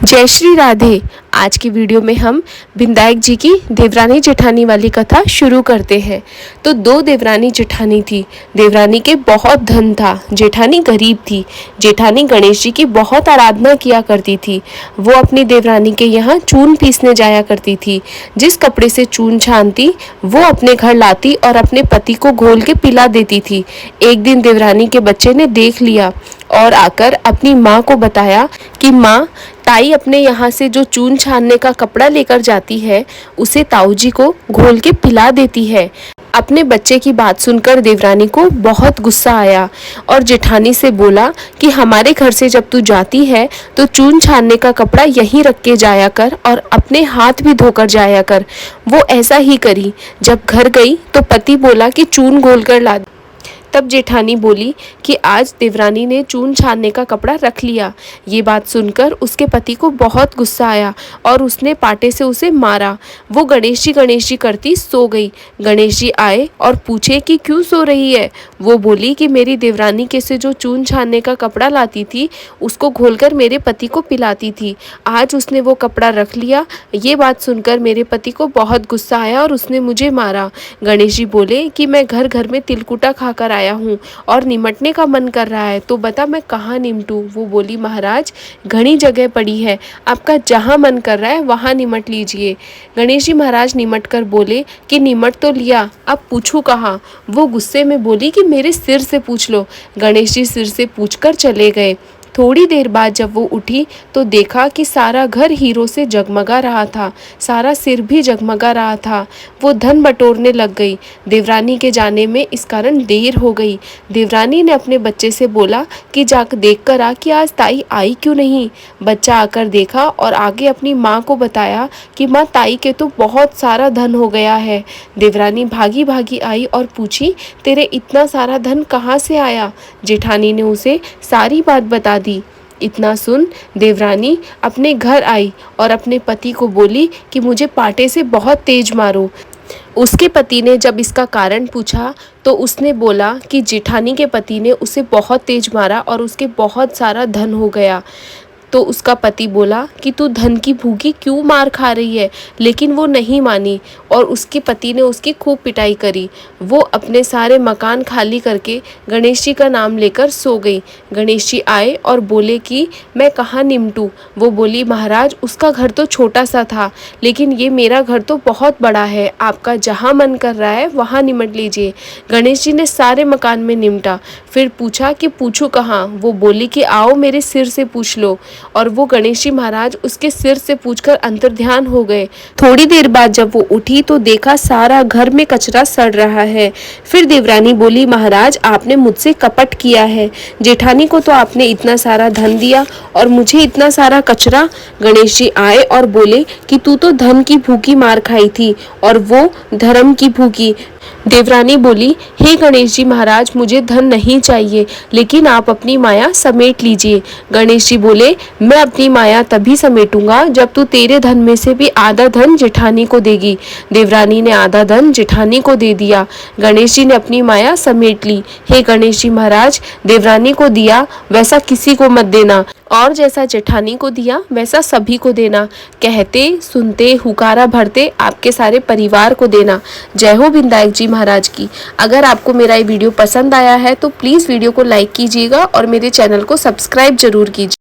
जय श्री राधे। आज की वीडियो में हम विनायक जी की देवरानी जेठानी वाली कथा शुरू करते हैं। तो दो देवरानी जेठानी थी। देवरानी के बहुत धन था, जेठानी गरीब थी। जेठानी गणेश जी की बहुत आराधना किया करती थी। वो अपनी देवरानी के यहाँ चून पीसने जाया करती थी। जिस कपड़े से चून छानती वो अपने घर लाती और अपने पति को घोल के पिला देती थी। एक दिन देवरानी के बच्चे ने देख लिया और आकर अपनी माँ को बताया कि माँ, ताई अपने यहाँ से जो चून छानने का कपड़ा लेकर जाती है उसे ताऊ जी को घोल के पिला देती है। अपने बच्चे की बात सुनकर देवरानी को बहुत गुस्सा आया और जेठानी से बोला कि हमारे घर से जब तू जाती है तो चून छानने का कपड़ा यहीं रख के जाया कर और अपने हाथ भी धोकर जाया कर। वो ऐसा ही करी। जब घर गई तो पति बोला कि चून घोल कर ला। तब जेठानी बोली कि आज देवरानी ने चून छानने का कपड़ा रख लिया। ये बात सुनकर उसके पति को बहुत गुस्सा आया और उसने पाटे से उसे मारा। वो गणेश जी करती सो गई। गणेश जी आए और पूछे कि क्यों सो रही है। वो बोली कि मेरी देवरानी के से जो चून छानने का कपड़ा लाती थी उसको घोलकर मेरे पति को पिलाती थी। आज उसने वो कपड़ा रख लिया। ये बात सुनकर मेरे पति को बहुत गुस्सा आया और उसने मुझे मारा। गणेश जी बोले कि मैं घर घर में तिलकुटा खाकर आया हूँ और निमटने का मन कर रहा है, तो बता मैं कहाँ निमटूं। वो बोली महाराज, घनी जगह पड़ी है, आपका जहाँ मन कर रहा है वहाँ निमट लीजिए। गणेश जी महाराज निमट कर बोले कि निमट तो लिया, अब पूछूं कहाँ। वो गुस्से में बोली कि मेरे सिर से पूछ लो। गणेश जी सिर से पूछकर चले गए। थोड़ी देर बाद जब वो उठी तो देखा कि सारा घर हीरो से जगमगा रहा था, सारा सिर भी जगमगा रहा था। वो धन बटोरने लग गई। देवरानी के जाने में इस कारण देर हो गई। देवरानी ने अपने बच्चे से बोला कि जाकर देख कर आ कि आज ताई आई क्यों नहीं। बच्चा आकर देखा और आगे अपनी माँ को बताया कि माँ, ताई के तो बहुत सारा धन हो गया है। देवरानी भागी भागी आई और पूछी, तेरे इतना सारा धन कहाँ से आया। जेठानी ने उसे सारी बात बता दी। इतना सुन देवरानी अपने घर आई और अपने पति को बोली कि मुझे पाटे से बहुत तेज मारो। उसके पति ने जब इसका कारण पूछा तो उसने बोला कि जेठानी के पति ने उसे बहुत तेज मारा और उसके बहुत सारा धन हो गया। तो उसका पति बोला कि तू धन की भूखी क्यों मार खा रही है, लेकिन वो नहीं मानी और उसके पति ने उसकी खूब पिटाई करी। वो अपने सारे मकान खाली करके गणेश जी का नाम लेकर सो गई। गणेश जी आए और बोले कि मैं कहाँ निमटूं। वो बोली महाराज, उसका घर तो छोटा सा था, लेकिन ये मेरा घर तो बहुत बड़ा है, आपका जहाँ मन कर रहा है वहाँ निमट लीजिए। गणेश जी ने सारे मकान में निमटा। फिर पूछा कि पूछूं कहाँ। वो बोली कि आओ मेरे सिर से पूछ लो। और वो गणेश जी महाराज उसके सिर से पूछकर अंतर्ध्यान हो गए। थोड़ी देर बाद जब वो उठी तो देखा सारा घर में कचरा सड़ रहा है। फिर देवरानी बोली महाराज, आपने मुझसे कपट किया है। जेठानी को तो आपने इतना सारा धन दिया और मुझे इतना सारा कचरा। गणेश जी आए और बोले कि तू तो धन की भूखी मार खाई थी और वो धर्म की भूखी। देवरानी बोली, हे गणेश जी महाराज, मुझे धन नहीं चाहिए, लेकिन आप अपनी माया समेट लीजिए। गणेश जी बोले, मैं अपनी माया तभी समेटूंगा जब तू तेरे धन में से भी आधा धन जेठानी को देगी। देवरानी ने आधा धन जेठानी को दे दिया। गणेश जी ने अपनी माया समेट ली। हे गणेश जी महाराज, देवरानी को दिया वैसा किसी को मत देना और जैसा जेठानी को दिया वैसा सभी को देना। कहते सुनते हुकारा भरते आपके सारे परिवार को देना। जय हो विनायक जी महाराज की। अगर आपको मेरा ये वीडियो पसंद आया है तो प्लीज़ वीडियो को लाइक कीजिएगा और मेरे चैनल को सब्सक्राइब जरूर कीजिए।